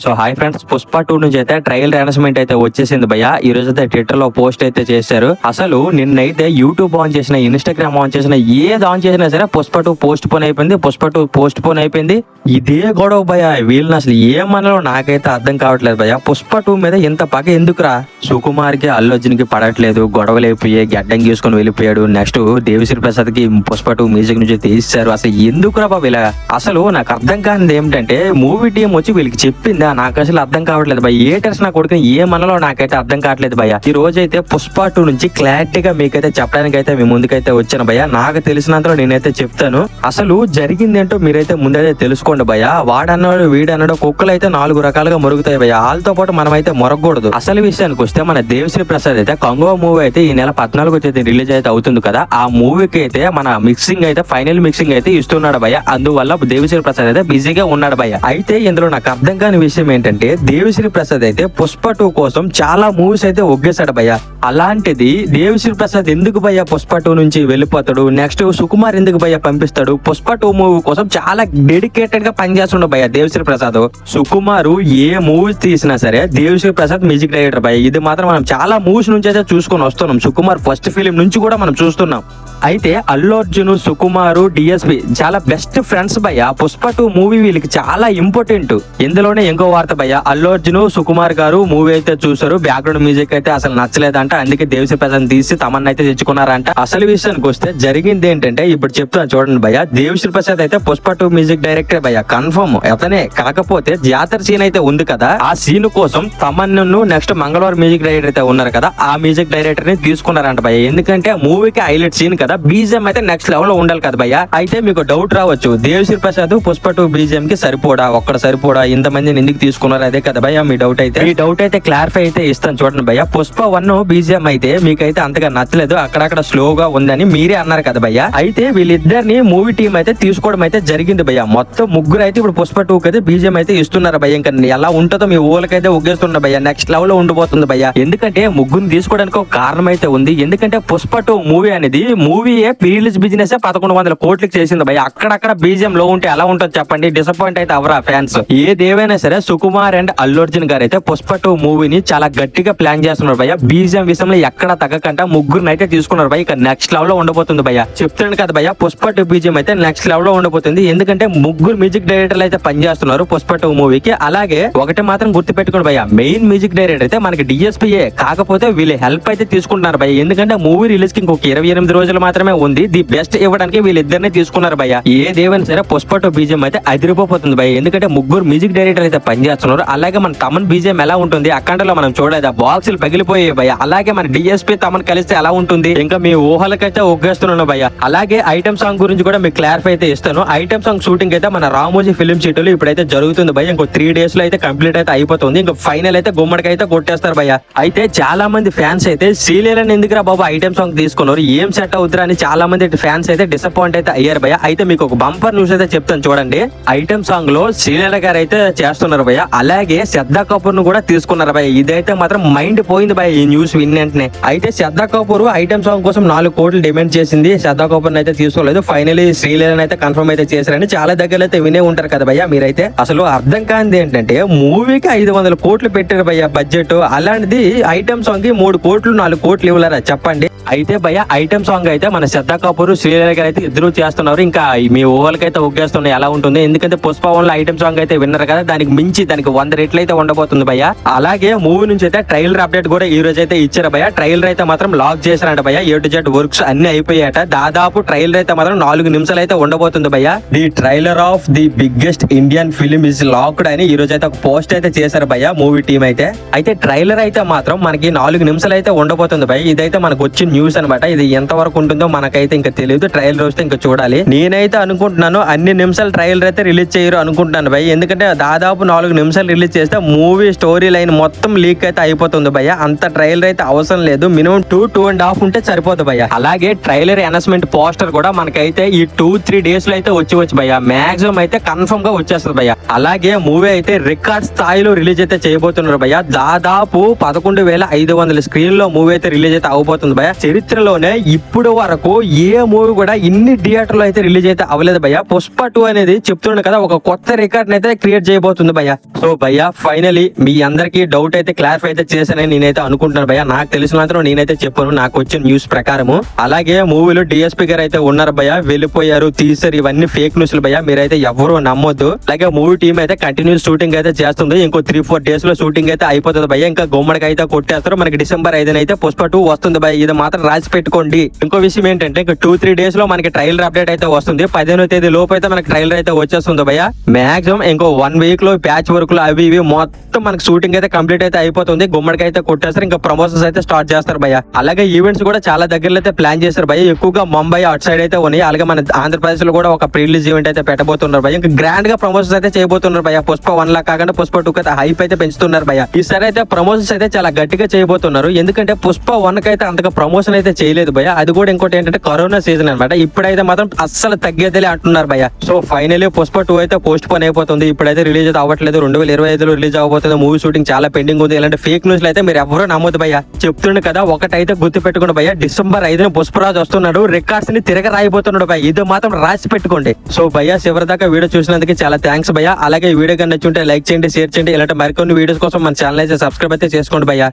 So hi friends, Pushpa 2 నుంచి అయితే trial announcement అయితే వచ్చేసింది భయ్య. ఈ రోజు అయితే ట్విట్టర్ లో పోస్ట్ అయితే చేశారు. అసలు నిన్నైతే యూట్యూబ్ ఆన్ చేసిన, ఇన్స్టాగ్రామ్ ఆన్ చేసిన, ఏది ఆన్ చేసినా సరే పుష్ప 2 పోస్ట్ పోన్ అయిపోయింది, పుష్ప 2 పోస్ట్ పోన్ అయిపోయింది. ఇదే గొడవ భయ్య. వీళ్ళని అసలు ఏమనలో నాకైతే అర్థం కావట్లేదు భయ్య. పుష్ప 2 మీద ఇంత పగ ఎందుకురా? సుకుమార్ కి, అల్లు అర్జున్ కి పడట్లేదు, గొడవలు అయిపోయాయి, గడ్డం గీసుకొని వెళ్ళిపోయాడు. నెక్స్ట్ దేవిశ్రీ ప్రసాద్ కి పుష్ప 2 మ్యూజిక్ నుంచి తీశారు. అసలు ఎందుకురా బాబు ఇలా? అసలు నాకు అర్థం కానిది ఏమిటంటే, మూవీ టీం వచ్చి వీళ్ళకి చెప్పిందా? నాకు అసలు అర్థం కావట్లేదు భయ్య. ఏటర్స్ నా కొడుకు ఏమనలో నాకైతే అర్థం కావట్లేదు భయ్య. ఈ రోజు అయితే పుష్ప 2 నుంచి క్లారిటీగా మీకైతే చెప్పడానికి అయితే మీ ముందుకైతే వచ్చాను భయ్య. నాకు తెలిసినంతలో నేనైతే చెప్తాను. అసలు జరిగింది ఏంటో మీరైతే ముందైతే తెలుసుకోండి భయ్య. వాడన్నాడు వీడన్నాడు, కుక్కలు అయితే 4 రకాలుగా మొరుగుతాయి భయ్య. వాళ్ళతో పాటు మనం అయితే మొరగకూడదు. అసలు విషయానికి వస్తే మన దేవిశ్రీ ప్రసాద్ అయితే కంగువా మూవీ అయితే ఈ నెల 14 అయితే రిలీజ్ అయితే అవుతుంది కదా. ఆ మూవీకి అయితే మన మిక్సింగ్ అయితే ఫైనల్ మిక్సింగ్ అయితే ఇస్తున్నాడు భయ్య. అందువల్ల దేవిశ్రీ ప్రసాద్ అయితే బిజీగా ఉన్నాడు భయ్య. అయితే ఇందులో నాకు అర్థం కాని విషయం ఏంటంటే, దేవిశ్రీ ప్రసాద్ అయితే పుష్ప 2 కోసం చాలా మూవీస్ అయితే ఒగ్గేశాడు భయ్య. అలాంటిది దేవిశ్రీ ప్రసాద్ ఎందుకు భయ్య పుష్ప 2 నుంచి వెళ్ళిపోతాడు? నెక్స్ట్ సుకుమార్ ఎందుకు భయ్య పంపిస్తాడు? పుష్ప 2 మూవీ కోసం చాలా డెడికేటెడ్ గా పనిచేస్తుండ భయ్య దేవిశ్రీ ప్రసాద్. సుకుమారు ఏ మూవీస్ తీసినా సరే దేవిశ్రీ ప్రసాద్ మ్యూజిక్ డైరెక్టర్ భయ్య. ఇది మాత్రం మనం చాలా మూవీస్ నుంచి అయితే చూసుకొని వస్తున్నాం. సుకుమార్ ఫస్ట్ ఫిలిం నుంచి కూడా మనం చూస్తున్నాం. అయితే అల్లు అర్జున్, సుకుమారు, డిఎస్పి చాలా బెస్ట్ ఫ్రెండ్స్ భయ్య. పుష్ప 2 మూవీ వీళ్ళకి చాలా ఇంపార్టెంట్. ఇందులోనే ఇంకో వార్త భయ్య, అల్లు అర్జున్, సుకుమార్ గారు మూవీ అయితే చూసారు, బ్యాక్గ్రౌండ్ మ్యూజిక్ అయితే అసలు నచ్చలేదంట. అందుకే దేవిశ్రీ ప్రసాద్ తీసి తమన్ అయితే తెచ్చుకున్నారంట. అసలు విషయానికి వస్తే జరిగింది ఏంటంటే, ఇప్పుడు చెప్తాను చూడండి భయ్య. దేవిశ్రీ ప్రసాద్ అయితే పుష్ప 2 మ్యూజిక్ డైరెక్టర్ భయ్య, కన్ఫర్మ్ అతనే. కాకపోతే జాతర సీన్ అయితే ఉంది కదా, ఆ సీన్ కోసం తమన్ నెక్స్ట్ మంగళవారం మ్యూజిక్ డైరెక్టర్ అయితే ఉన్నారు కదా, ఆ మ్యూజిక్ డైరెక్టర్ ని తీసుకున్నారంట భయ్య. ఎందుకంటే మూవీకి హైలైట్ సీన్ కదా, బీజిఎం అయితే నెక్స్ట్ లెవెల్ లో ఉండాలి కదా భయ్య. అయితే మీకు డౌట్ రావచ్చు, దేవిశ్రీ ప్రసాద్ పుష్ప 2 బీజిఎం కి సరిపోడా, ఒక్కడ సరిపోడా, ఇంతమందిని ఎందుకు తీసుకున్నారు? అదే కదా భయ్య మీ డౌట్. అయితే ఈ డౌట్ అయితే క్లారిఫై అయితే ఇస్తాను చూడండి భయ్య. పుష్ప 1 బీజిఎం అయితే మీకైతే అంతగా నచ్చలేదు, అక్కడక్కడ స్లోగా ఉందని మీరే అన్నారు కదా భయ్య. అయితే వీళ్ళిద్దరిని మూవీ టీం అయితే తీసుకోవడం అయితే జరిగింది భయ్య. మొత్తం ముగ్గురు అయితే ఇప్పుడు పుష్ప 2 కి అయితే బీజిఎం అయితే ఇస్తున్నారు భయ్య. ఇంకా ఎలా ఉంటుందో మీ ఊళ్ళకైతే ఒగ్గేస్తున్నారు భయ్య, నెక్స్ట్ లెవెల్ లో ఉండిపోతుంది భయ్య. ఎందుకంటే ముగ్గురిని తీసుకోవడానికి ఒక కారణం అయితే ఉంది. ఎందుకంటే పుష్ప 2 మూవీ అనేది మూవీయే ప్రీ రిలీజ్ బిజినెస్ 1100 కోట్లకి చేసింది భయ్య. అక్కడక్కడ బీజిఎం లో ఉంటే ఎలా ఉంటుంది చెప్పండి? డిసప్పాయింట్ అయితే అవరా ఫ్యాన్స్? ఏదేవైనా సరే సుకుమార్ అండ్ అల్లు అర్జున్ గారు అయితే పుష్ప 2 మూవీని చాలా గట్టిగా ప్లాన్ చేస్తున్నారు భయ్య. బీజిఎం విషయంలో ఎక్కడ తగ్గకుండా ముగ్గురిని అయితే తీసుకున్నారు భయ్య. ఇక నెక్స్ట్ లెవెల్ లో ఉండబోతుంది భయ్య. చెప్తున్నాను కదా భయ్య, పుష్ప 2 బీజిఎం అయితే నెక్స్ట్ లెవెల్ లో ఉండబోతుంది. ఎందుకంటే ముగ్గురు మ్యూజిక్ డైరెక్టర్లు అయితే పనిచేస్తున్నారు పుష్ప 2 మూవీకి. అలాగే ఒకటి మాత్రం గుర్తుపెట్టుకోండి భయ్య, మెయిన్ మ్యూజిక్ డైరెక్టర్ అయితే మనకి డిఎస్పీఏ. కాకపోతే వీళ్ళు హెల్ప్ అయితే తీసుకుంటున్నారు భయ్య. ఎందుకంటే మూవీ రిలీజ్ కి ఇంకొక 28 రోజులు మాత్రమే ఉంది. ది బెస్ట్ ఇవ్వడానికి వీళ్ళిద్దరిని తీసుకున్నారు భయ్య. ఏదేమైనా సరే పుష్ప 2 బీజిఎం అయితే అదిరిపోతుంది భయ్య. ఎందుకంటే ముగ్గురు మ్యూజిక్ డైరెక్టర్ అయితే పనిచేస్తున్నారు. అలాగే మన తమన్ బీజిఎం ఎలా ఉంటుంది అఖండలో మనం చూడలేదు, బాక్సులు పగిలిపోయాయి భయ్య. అలాగే మన డిఎస్పీ తమన్ కలిస్తే ఎలా ఉంటుంది, ఇంకా మీ ఊహలకైతే ఒగ్గేస్తున్నాను భయ్య. అలాగే ఐటమ్ సాంగ్ గురించి కూడా మీకు క్లారిఫై అయితే ఇస్తాను. ఐటమ్ సాంగ్ షూటింగ్ అయితే మన రామోజీ ఫిల్మ్ సిటీలో ఇప్పుడైతే జరుగుతుంది భయ్య. ఇంకో 3 days లో అయితే కంప్లీట్ అయితే అయిపోతుంది. ఇంకా ఫైనల్ అయితే గుమ్మడికి అయితే కొట్టేస్తారు భయ్య. అయితే చాలా మంది ఫ్యాన్స్ అయితే శ్రీలీలని ఎందుకురా బాబు ఐటమ్ సాంగ్ తీసుకున్నారు, ఏం సెట్ అవుతారా అని చాలా మంది ఫ్యాన్స్ అయితే డిసప్పాయింట్ అయితే అయ్యారు భయ్య. అయితే మీకు ఒక బంపర్ న్యూస్ అయితే చెప్తాను చూడండి. ఐటమ్ సాంగ్ లో శ్రీలీల గారు అయితే చేస్తున్నారు భయ్య. అలాగే శ్రద్ధా కపూర్ ను కూడా తీసుకున్నారు భయ్య. ఇదైతే మాత్రం మైండ్ పోయింది భయ్య ఈ న్యూస్ విన్నంటనే. అయితే శ్రద్ధా కపూర్ ఐటమ్ సాంగ్ కోసం 4 కోట్లు డిమాండ్ చేసింది. శ్రద్ధా కపూర్ అయితే తీసుకోలేదు. ఫైనలీ శ్రీలీలని అయితే కన్ఫర్మ్ అయితే చేశారని చాలా దగ్గర అయితే వినే ఉంటారు కదా భయ్య మీరైతే. అసలు అర్థం కానిది ఏంటంటే, మూవీకి 500 కోట్లు పెట్టారు భయ్య బడ్జెట్. అలాంటిది ఐటమ్ సాంగ్ కి 3 కోట్లు 4 కోట్లు ఇవ్వలేరా చెప్పండి? అయితే భయ్య ఐటమ్ సాంగ్ అయితే మన శ్రద్ధా కపూర్, శ్రీలీల గారు అయితే ఇద్దరు చేస్తున్నారు. ఇంకా మీ ఊహలకైతే ఒగ్గేస్తున్నాయి ఎలా ఉంటుంది. ఎందుకంటే పుష్ప 1 లో ఐటమ్ సాంగ్ అయితే విన్నారు కదా, దానికి మించి దానికి 100 రెట్లు అయితే ఉండబోతుంది భయ్య. అలాగే మూవీ నుంచి అయితే ట్రైలర్ అప్డేట్ కూడా ఈ రోజు అయితే ఇచ్చారు భయ్య. ట్రైలర్ అయితే మాత్రం లాక్ చేశారంట భయ్య. A to Z వర్క్స్ అన్ని అయిపోయాట. దాదాపు ట్రైలర్ అయితే మాత్రం 4 నిమిషాలు అయితే ఉండబోతుంది భయ్య. The trailer of the biggest Indian film is locked అని ఈ రోజు అయితే ఒక పోస్ట్ అయితే చేశారు భయ్య మూవీ టీం అయితే. అయితే ట్రైలర్ అయితే మాత్రం మనకి 4 నిమిషాలు అయితే ఉండబోతుంది భయ్య. ఇదైతే మనకు వచ్చిన న్యూస్ అనమాట. ఇది ఎంత వరకు ఉంటుందో మనకైతే ఇంకా తెలియదు. ట్రైలర్ వస్తే ఇంకా చూడాలి. నేనైతే అనుకుంటున్నాను అన్ని నిమిషాలు ట్రైలర్ అయితే రిలీజ్ చేయరు అనుకుంటున్నాను భయ్య. ఎందుకంటే దాదాపు 4 నిమిషాలు రిలీజ్ చేస్తే మూవీ స్టోరీ లైన్ మొత్తం లీక్ అయితే అయిపోతుంది భయ్య. అంత ట్రైలర్ అయితే అవసరం లేదు. మినిమం 2.5 ఉంటే సరిపోతుంది భయ్య. అలాగే ట్రైలర్ అనౌన్స్మెంట్ పోస్టర్ కూడా మనకైతే ఈ 2-3 days లో అయితే వచ్చి భయ్య. మాక్సిమం అయితే కన్ఫర్మ్ గా వచ్చేస్తుంది భయ్య. అలాగే మూవీ అయితే రికార్డ్ స్థాయిలో రిలీజ్ అయితే చేయబోతున్నారు భయ్య. దాదాపు 11,500 స్క్రీన్ లో మూవీ అయితే రిలీజ్ అయితే అవబోతుంది భయ్య. చరిత్రలోనే ఇప్పుడు వరకు ఏ మూవీ కూడా ఇన్ని థియేటర్ లో అయితే రిలీజ్ అయితే అవ్వలేదు భయ్య. పుష్ప 2 అనేది చెప్తున్నాను కదా, ఒక కొత్త రికార్డ్ అయితే క్రియేట్ చేయబోతుంది భయ్య. భయ్య. సో భయ్య ఫైనలీ మీ అందరికి డౌట్ అయితే క్లారిఫై అయితే చేశానని నేనైతే అనుకుంటున్నాను భయ్య. నాకు తెలిసినంత నేనైతే చెప్పాను నాకు వచ్చిన న్యూస్ ప్రకారము. అలాగే మూవీలో డిఎస్పీ గారు అయితే ఉన్నారు భయ్య, వెళ్ళిపోయారు తీసారు, ఇవన్నీ ఫేక్ న్యూస్లు భయ్య, మీరైతే ఎవరు నమ్మొద్దు. అలాగే మూవీ టీం అయితే కంటిన్యూస్ షూటింగ్ అయితే చేస్తుంది. ఇంకో 3-4 డేస్ లో షూటింగ్ అయితే అయిపోతుంది భయ్య. ఇంకా గుమ్మడికి అయితే కొట్టేస్తారు. మనకి డిసెంబర్ 5 అయితే పుష్ప 2 వస్తుంది భయ్య, ఇది మాత్రం రాసి పెట్టుకోండి. ఇంకో విషయం ఏంటంటే ఇంకా 2-3 డేస్ లో మనకి ట్రైలర్ అప్డేట్ అయితే వస్తుంది. 15వ తేదీ లోపు అయితే మనకి ట్రైలర్ అయితే వచ్చేస్తుంది భయ్య. మాక్సిమం ఇంకో 1 వీక్ లో ప్యాచ్ వర్క్ లో అవి ఇవి మొత్తం మనకి షూటింగ్ అయితే కంప్లీట్ అయితే అయిపోతుంది. గుమ్మడికి అయితే కొట్టేస్తారు, ఇంకా ప్రమోషన్స్ అయితే స్టార్ట్ చేస్తారు భయ్య. అలాగే ఈవెంట్స్ కూడా చాలా దగ్గరలో అయితే ప్లాన్ చేస్తారు భయ్య. ఎక్కువగా ముంబై అటు సైడ్ అయితే ఉన్నాయి. అలాగే మన ఆంధ్రప్రదేశ్ లో కూడా ఒక ప్రీ రిలీజ్ ఈవెంట్ అయితే పెట్టబోతున్నారు భయ్య. ఇంకా గ్రాండ్ గా ప్రమోషన్స్ అయితే చేయబోతున్నారు భయ్య. పుష్ప 1 లా కాకుండా పుష్ప 2 అయితే హైప్ అయితే పెంచుతున్నారు భయ్య. ఈసారి అయితే ప్రమోషన్స్ అయితే చాలా గట్టిగా చేయబోతున్నారు. ఎందుకంటే పుష్ప 1 కి అయితే అంతగా ప్రమోషన్ అయితే చేయలేదు భయ్య. అది కూడా ఇంకోటి ఏంటంటే కరోనా సీజన్ అనమాట. ఇప్పుడైతే మాత్రం అస్సలు తగ్గేదిలే అంటున్నారు భయ్య. సో ఫైనలీ పుష్ప 2 అయితే పోస్ట్ పోన్ అయిపోతుంది. ఇప్పుడైతే రిలీజ్ అయితే అవ్వట్లేదు. 2025లో రిలీజ్ అవబోతుంది. మూవీ షూటింగ్ చాలా పెండింగ్ ఉంది. ఇలాంటి ఫేక్ న్యూస్ అయితే మీరు ఎవరు నమ్మొద్దు భయ్య. చెప్తుండే కదా, ఒకటైతే గుర్తు పెట్టుకోండి భయ్య, డిసెంబర్ 5 పుష్పరాజ్ వస్తున్నాడు. రికార్డ్స్ ని తిరగ రాయిపోతున్నాడు భయ్య, ఇది మాత్రం రాసి పెట్టుకోండి. సో భయ్య చివరి దాకా వీడియో చూసినందుకు చాలా థ్యాంక్స్ భయ్య. అలాగే ఈ వీడియో కన్నా నచ్చుంటే లైక్ చేయండి, షేర్ చేయండి. ఇలాంటి మరికొన్ని వీడియోస్ కోసం మన ఛానల్ అయితే సబ్స్క్రైబ్ అయితే చేసుకోండి భయ్య.